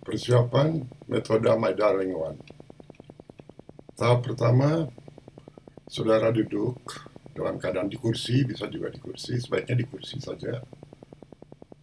Persiapan metode My Darling One. Tahap pertama, saudara duduk dalam keadaan di kursi, bisa juga di kursi, sebaiknya di kursi saja.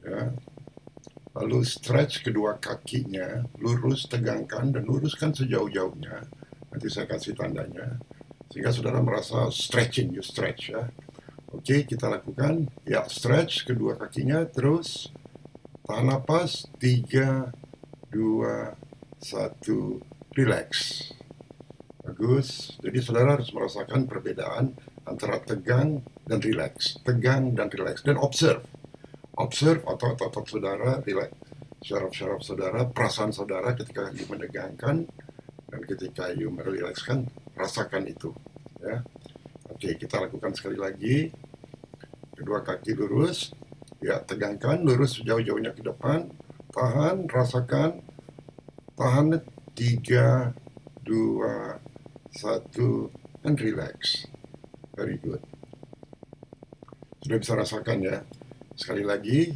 Ya. Lalu stretch kedua kakinya, lurus, tegangkan, dan luruskan sejauh-jauhnya. Nanti saya kasih tandanya. Sehingga saudara merasa stretching, you stretch ya. Oke, kita lakukan. Ya, stretch kedua kakinya, terus tahan napas, 3, 2, 1, relax. Bagus. Jadi saudara harus merasakan perbedaan antara tegang dan relax. Tegang dan relax. Dan observe. Observe otot-otot saudara, relax. Syaraf-syaraf saudara, perasaan saudara ketika you menegangkan dan ketika you merelakskan, rasakan itu. Ya. Oke, kita lakukan sekali lagi. Kedua kaki lurus. Ya, tegangkan, lurus sejauh-jauhnya ke depan. Tahan, rasakan. Tahan 3, 2, 1, dan relax. Very good. Sudah bisa rasakan ya. Sekali lagi,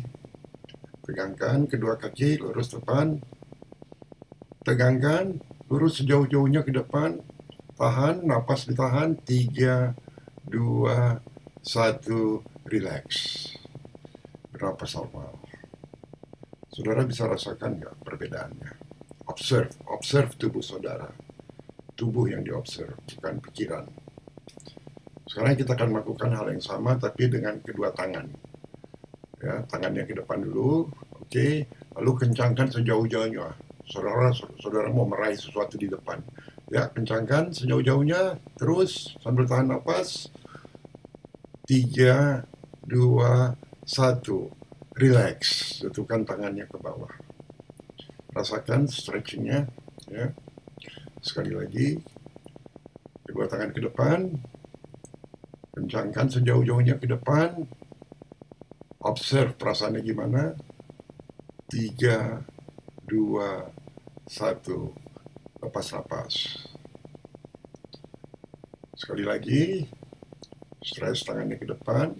tegangkan kedua kaki, lurus depan. Tegangkan, lurus sejauh-jauhnya ke depan. Tahan, napas ditahan. 3, 2, 1, relax. Bernapas normal. Saudara bisa rasakan nggak perbedaannya? Observe tubuh saudara. Tubuh yang diobserv, bukan pikiran. Sekarang kita akan melakukan hal yang sama, tapi dengan kedua tangan. Ya, tangannya ke depan dulu, oke. Lalu kencangkan sejauh-jauhnya. Saudara mau meraih sesuatu di depan. Ya, kencangkan sejauh-jauhnya, terus sambil tahan napas. 3, 2, 1, relax. Jatuhkan tangannya ke bawah. Rasakan stretchingnya, ya. Sekali lagi, kedua tangan ke depan, kencangkan sejauh-jauhnya ke depan, observe perasaannya gimana, 3, 2, 1, lepas napas. Sekali lagi, stretch tangannya ke depan,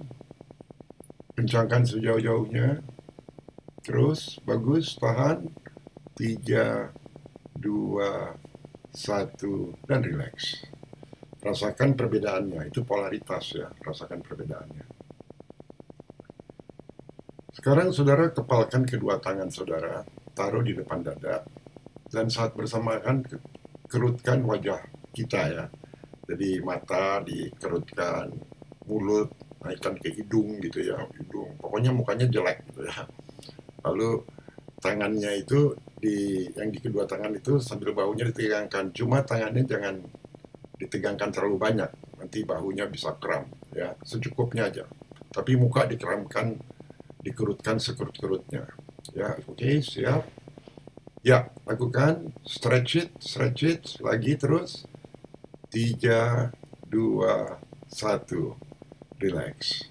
kencangkan sejauh-jauhnya, terus, bagus, tahan, 3, 2, 1, dan relax. Rasakan perbedaannya, itu polaritas ya, rasakan perbedaannya. Sekarang saudara kepalkan kedua tangan saudara, taruh di depan dada, dan saat bersamaan kerutkan wajah kita ya. Jadi mata dikerutkan, mulut naikkan ke hidung gitu ya, hidung. Pokoknya mukanya jelek gitu ya. Lalu tangannya itu yang di kedua tangan itu sambil bahunya ditegangkan, cuma tangannya jangan ditegangkan terlalu banyak, nanti bahunya bisa kram ya, secukupnya aja. Tapi muka dikeramkan, dikerutkan sekerut-kerutnya ya. Oke, siap ya, lakukan, stretch it lagi, terus 3, 2, 1, relax.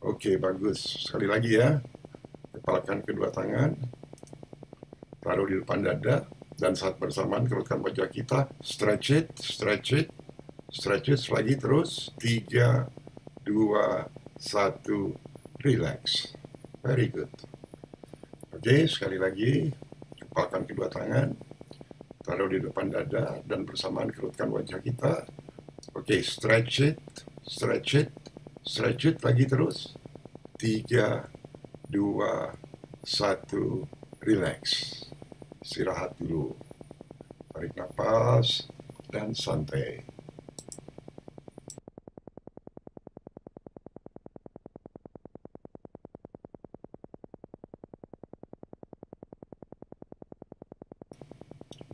Oke, bagus. Sekali lagi ya, kepalkan kedua tangan, taruh di depan dada, dan saat bersamaan kerutkan wajah kita, stretch it lagi, terus 3, 2, 1, relax. Very good. Oke, sekali lagi, kepalkan kedua tangan, taruh di depan dada, dan bersamaan kerutkan wajah kita. Oke, stretch it lagi, terus 3, 2, 1, relax. Istirahat dulu, tarik nafas, dan santai.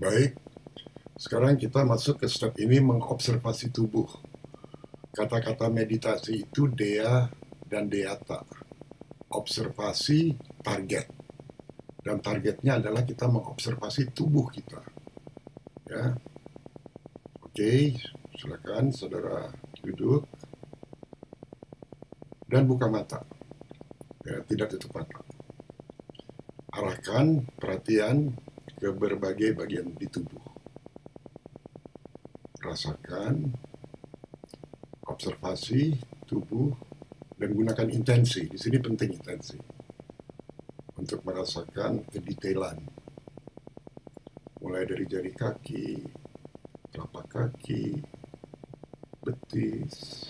Baik, sekarang kita masuk ke step ini, mengobservasi tubuh. Kata-kata meditasi itu dea dan deata. Observasi, target. Dan targetnya adalah kita mengobservasi tubuh kita. Ya. Oke, silakan saudara duduk dan buka mata. Ya, tidak tutup mata. Arahkan perhatian ke berbagai bagian di tubuh. Rasakan, observasi tubuh, dan gunakan intensi. Di sini penting intensi untuk merasakan kedetailan mulai dari jari kaki, telapak kaki, betis,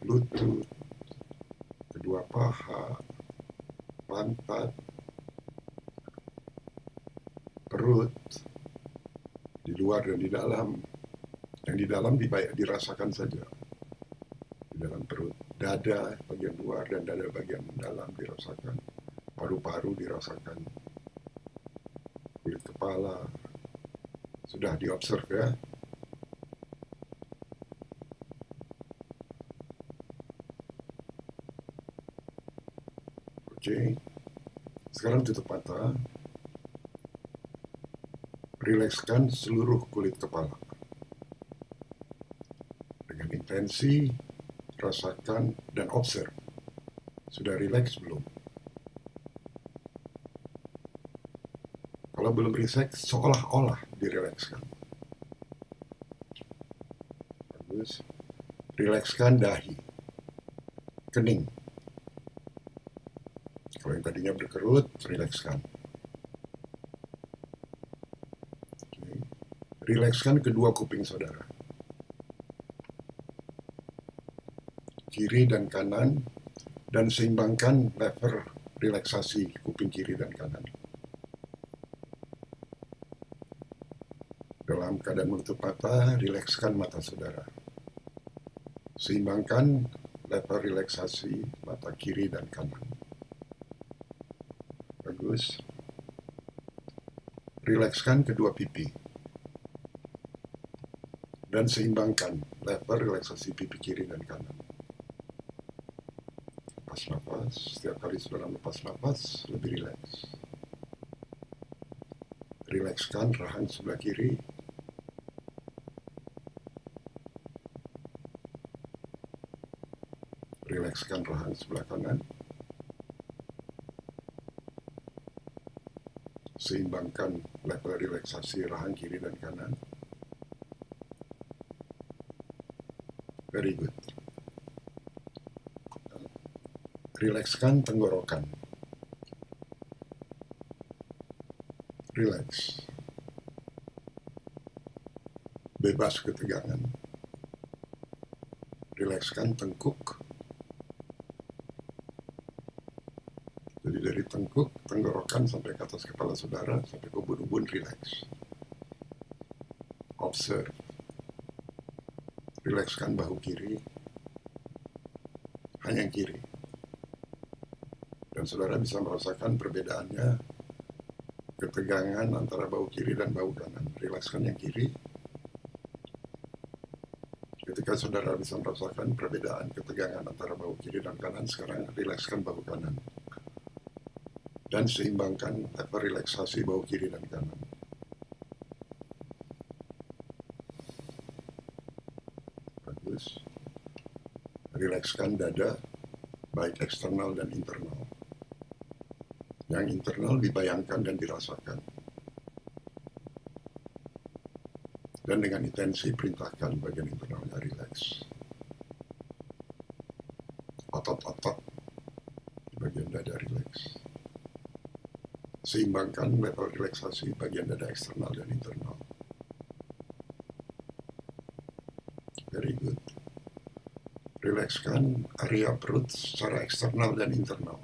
lutut, kedua paha, pantat, perut, di luar dan di dalam. Yang di dalam dirasakan saja. Di dalam perut, dada bagian luar dan dada bagian dalam dirasakan. Paru-paru dirasakan. Kulit kepala. Sudah diobserv ya. Oke. Sekarang tutup mata. Rilekskan seluruh kulit kepala. Dengan intensi, rasakan, dan observe. Sudah rileks belum? Kalau belum rileks, seolah-olah dirilekskan. Bagus. Rilekskan dahi. Kening. Kalau yang tadinya berkerut, rilekskan. Rilekskan kedua kuping saudara. Kiri dan kanan, dan seimbangkan lever relaksasi kuping kiri dan kanan. Dalam keadaan menutup mata, rilekskan mata saudara. Seimbangkan lever relaksasi mata kiri dan kanan. Bagus. Rilekskan kedua pipi. Dan seimbangkan lever relaksasi pipi kiri dan kanan. Lepas nafas, setiap kali saudara lepas nafas, lebih rileks. Rilekskan rahang sebelah kiri. Rilekskan rahang sebelah kanan. Seimbangkan level relaksasi rahang kiri dan kanan. Very good. Rilekskan tenggorokan. Relax. Bebas ketegangan. Rilekskan tengkuk. Jadi dari tengkuk, tenggorokan sampai ke atas kepala saudara, sampai ke ubun-ubun rileks. Observe. Rilekskan bahu kiri. Hanya yang kiri. Dan saudara bisa merasakan perbedaannya, ketegangan antara bahu kiri dan bahu kanan. Rilekskan yang kiri. Ketika saudara bisa merasakan perbedaan ketegangan antara bahu kiri dan kanan, sekarang rilekskan bahu kanan. Dan seimbangkan level relaksasi bahu kiri dan kanan. Bagus. Rilekskan dada, baik eksternal dan internal. Yang internal dibayangkan dan dirasakan. Dan dengan intensi perintahkan bagian internalnya rileks. Otot-otot di bagian dada rileks. Seimbangkan level relaksasi bagian dada eksternal dan internal. Very good. Rilekskan area perut secara eksternal dan internal.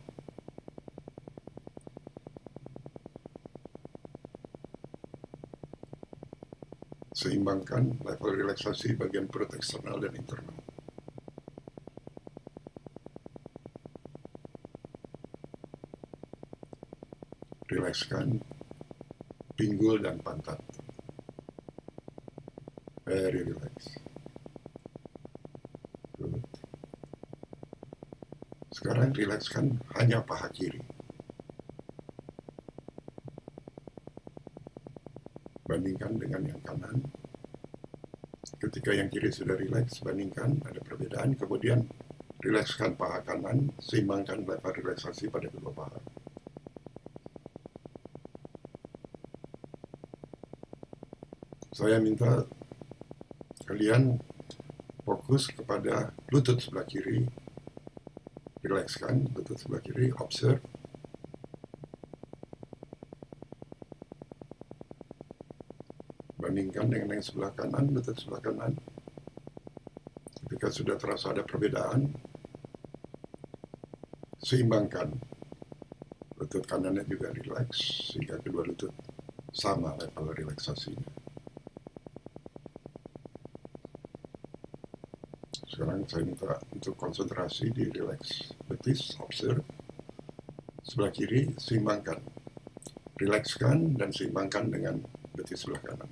Seimbangkan level relaksasi bagian perut eksternal dan internal. Rilekskan pinggul dan pantat. Very relax. Good. Sekarang rilekskan hanya paha kiri. Bandingkan dengan yang kanan. Ketika yang kiri sudah rileks, bandingkan, ada perbedaan. Kemudian rilekskan paha kanan, seimbangkan level relaksasi pada kedua paha. Saya minta kalian fokus kepada lutut sebelah kiri. Rilekskan lutut sebelah kiri, observe. Bandingkan dengan yang sebelah kanan, lutut sebelah kanan. Ketika sudah terasa ada perbedaan, seimbangkan. Lutut kanannya juga rileks, sehingga kedua lutut sama level relaksasinya. Sekarang saya minta untuk konsentrasi di rileks betis, observe. Sebelah kiri, seimbangkan. Rilekskan dan seimbangkan dengan betis sebelah kanan.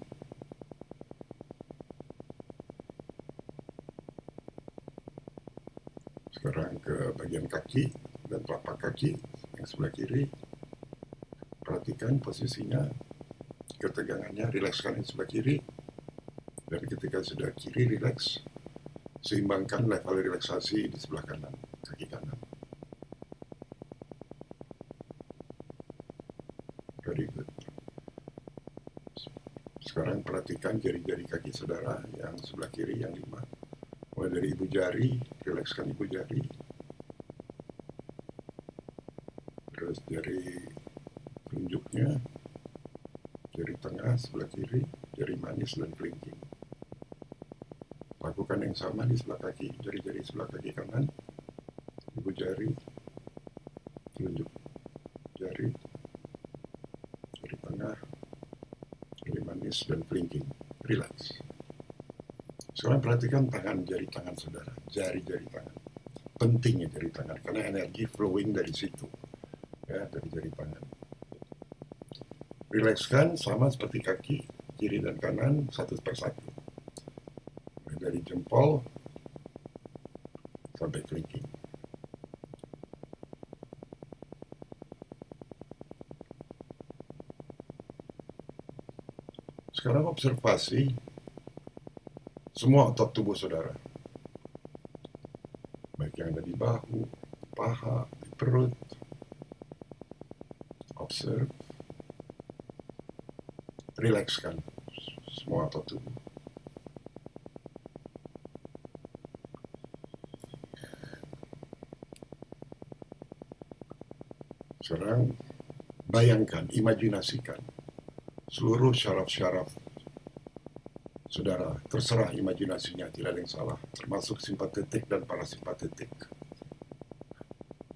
Sekarang ke bagian kaki dan telapak kaki yang sebelah kiri. Perhatikan posisinya, ketegangannya, rilekskan yang sebelah kiri. Dan ketika sudah kiri rileks, seimbangkan level relaksasi di sebelah kanan, kaki kanan. Very good. Sekarang perhatikan jari-jari kaki saudara yang sebelah kiri, yang 5. Mulai dari ibu jari, rilekskan ibu jari. Terus jari telunjuknya, jari tengah sebelah kiri, jari manis dan kelingking. Lakukan yang sama di sebelah kaki, jari-jari sebelah kaki kanan, ibu jari, telunjuk jari, jari tengah, jari manis dan kelingking. Relax. Sekarang perhatikan tangan, jari tangan saudara, jari-jari tangan. Pentingnya jari tangan, karena energi flowing dari situ, ya, dari jari tangan. Rilekskan sama seperti kaki, kiri dan kanan, satu persatu. Dari jempol sampai kelingking. Sekarang observasi semua otot tubuh saudara, baik yang ada di bahu, paha, di perut. Observe, rilekskan semua otot tubuh. Sekarang bayangkan, imajinasikan seluruh syaraf-syaraf saudara, terserah imajinasinya, tidak ada yang salah, termasuk simpatetik dan parasimpatetik.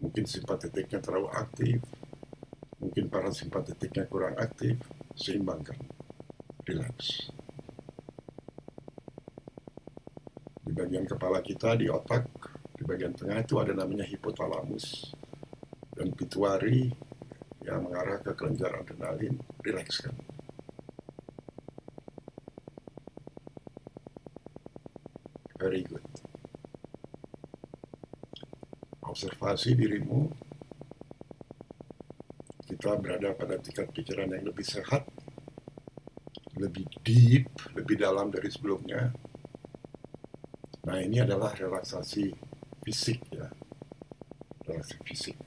Mungkin simpatetiknya terlalu aktif, mungkin parasimpatetiknya kurang aktif, seimbangkan, relax. Di bagian kepala kita, di otak, di bagian tengah itu ada namanya hipotalamus dan pituitari yang mengarah ke kelenjar adrenalin, rilekskan. Very good. Observasi dirimu, kita berada pada tingkat pikiran yang lebih sehat, lebih deep, lebih dalam dari sebelumnya. Nah, ini adalah relaksasi fisik ya, relaksasi fisik.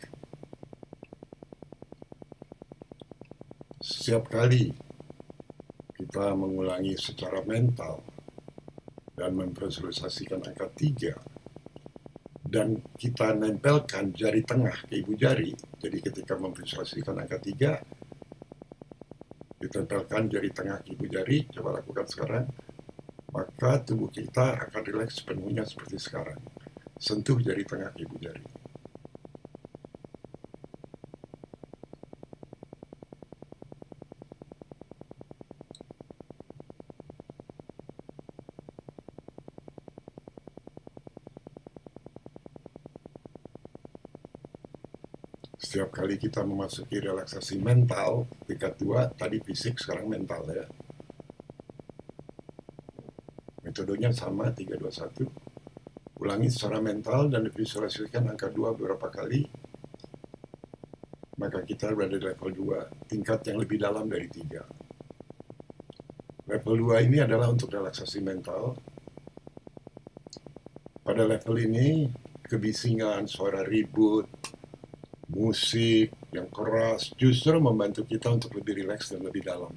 Setiap kali kita mengulangi secara mental dan memvisualisasikan angka 3 dan kita nempelkan jari tengah ke ibu jari, jadi ketika memvisualisasikan angka 3 ditempelkan jari tengah ke ibu jari, coba lakukan sekarang, maka tubuh kita akan rileks sepenuhnya seperti sekarang. Sentuh jari tengah ke ibu jari. Setiap kali kita memasuki relaksasi mental, tingkat 2, tadi fisik, sekarang mental ya. Metodenya sama, 3, 2, 1. Ulangi secara mental dan divisualisasikan angka 2 beberapa kali. Maka kita berada di level 2, tingkat yang lebih dalam dari 3. Level 2 ini adalah untuk relaksasi mental. Pada level ini, kebisingan, suara ribut, musik yang keras justru membantu kita untuk lebih rileks dan lebih dalam.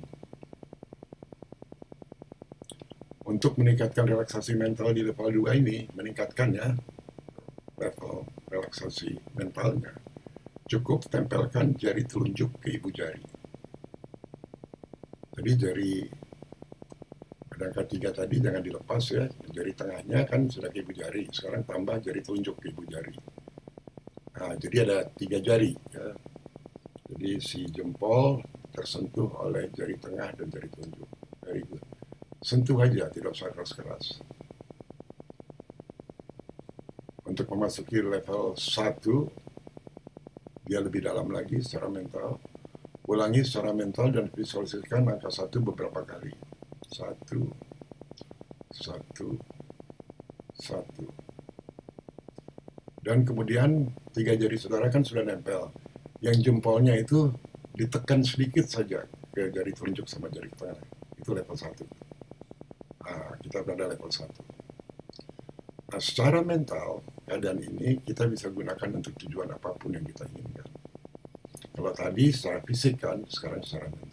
Untuk meningkatkan relaksasi mental di level 2 ini, meningkatkan ya level relaksasi mentalnya, cukup tempelkan jari telunjuk ke ibu jari. Jadi jari Angka 3 tadi jangan dilepas ya. Jari tengahnya kan sudah ke ibu jari. Sekarang tambah jari telunjuk ke ibu jari. Nah, jadi ada 3 jari. Ya. Jadi si jempol tersentuh oleh jari tengah dan jari telunjuk. Very good. Sentuh aja, tidak usah keras-keras. Untuk memasuki level 1, dia lebih dalam lagi secara mental. Ulangi secara mental dan visualisasikan angka 1 beberapa kali. 1, 1, 1. Dan kemudian 3 jari saudara kan sudah nempel. Yang jempolnya itu ditekan sedikit saja ke jari telunjuk sama jari tengah. Itu level 1. Nah, kita berada level 1. Nah, secara mental, keadaan ini kita bisa gunakan untuk tujuan apapun yang kita inginkan. Kalau tadi secara fisik kan, sekarang secara mental.